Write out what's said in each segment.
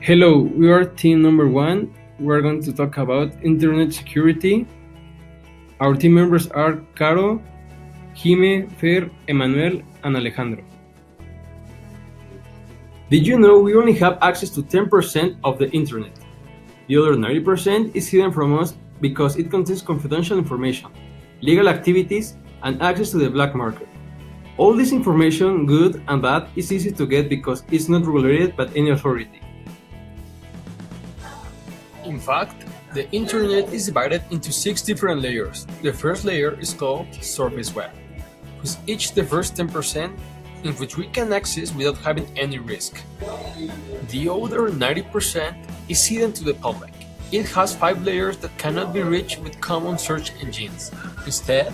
Hello, we are team number one. We're going to talk about internet security. Our team members are Caro, Jime, Fer, Emmanuel, and Alejandro. Did you know we only have access to 10% of the internet? The other 90% is hidden from us because it contains confidential information, legal activities, and access to the black market. All this information, good and bad, is easy to get because it's not regulated by any authority. In fact, the internet is divided into 6 different layers. The first layer is called surface web, whose each the first 10% in which we can access without having any risk. The other 90% is hidden to the public. It has 5 layers that cannot be reached with common search engines. Instead,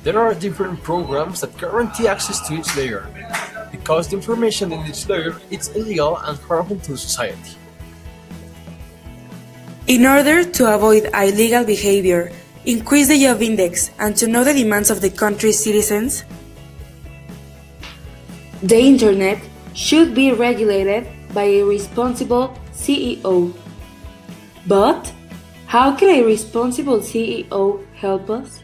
there are different programs that guarantee access to each layer, because the information in each layer is illegal and harmful to society. In order to avoid illegal behavior, increase the job index, and to know the demands of the country's citizens, the Internet should be regulated by a responsible CEO. But how can a responsible CEO help us?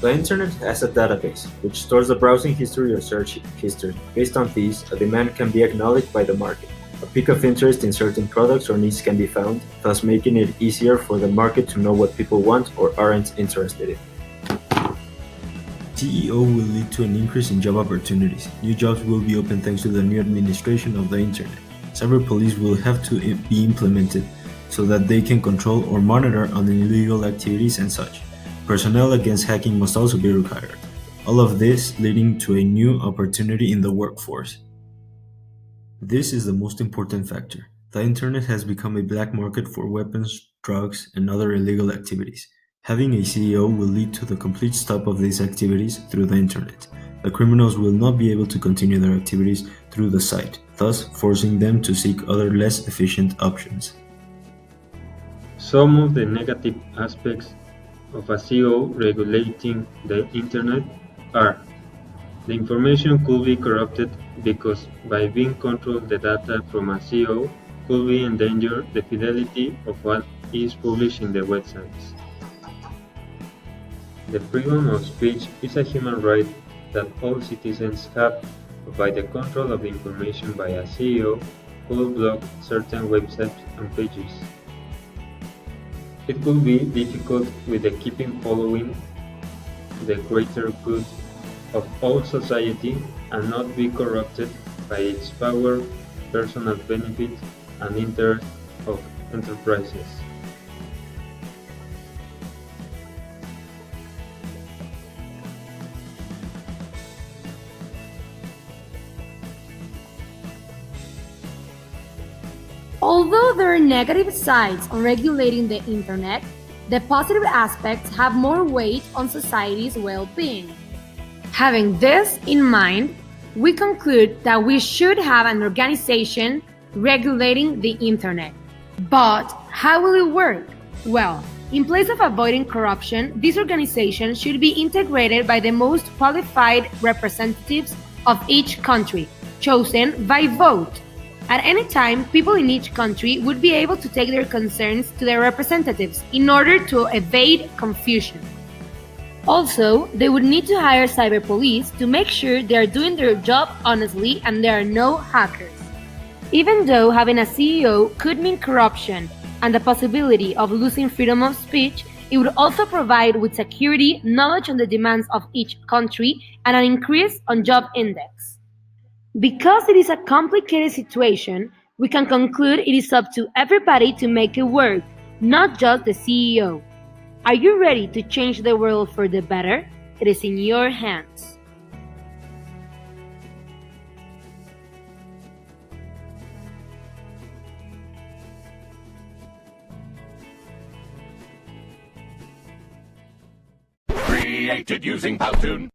The Internet has a database, which stores the browsing history or search history. Based on these, a demand can be acknowledged by the market. A peak of interest in certain products or needs can be found, thus making it easier for the market to know what people want or aren't interested in. CEO will lead to an increase in job opportunities. New jobs will be open thanks to the new administration of the Internet. Cyber police will have to be implemented so that they can control or monitor on illegal activities and such. Personnel against hacking must also be required. All of this leading to a new opportunity in the workforce. This is the most important factor. The Internet has become a black market for weapons, drugs, and other illegal activities. Having a CEO will lead to the complete stop of these activities through the Internet. The criminals will not be able to continue their activities through the site, thus forcing them to seek other less efficient options. Some of the negative aspects of a CEO regulating the Internet are: the information could be corrupted because by being controlled the data from a CEO could be endanger the fidelity of what is published in the websites. The freedom of speech is a human right that all citizens have, but by the control of the information by a CEO could block certain websites and pages. It could be difficult with the keeping following the greater good of all society and not be corrupted by its power, personal benefit, and interest of enterprises. Although there are negative sides on regulating the Internet, the positive aspects have more weight on society's well-being. Having this in mind, we conclude that we should have an organization regulating the Internet. But how will it work? Well, in place of avoiding corruption, this organization should be integrated by the most qualified representatives of each country, chosen by vote. At any time, people in each country would be able to take their concerns to their representatives in order to evade confusion. Also, they would need to hire cyber police to make sure they are doing their job honestly and there are no hackers. Even though having a CEO could mean corruption and the possibility of losing freedom of speech, it would also provide with security, knowledge on the demands of each country, and an increase on job index. Because it is a complicated situation, we can conclude it is up to everybody to make it work, not just the CEO. Are you ready to change the world for the better? It is in your hands. Created using Powtoon.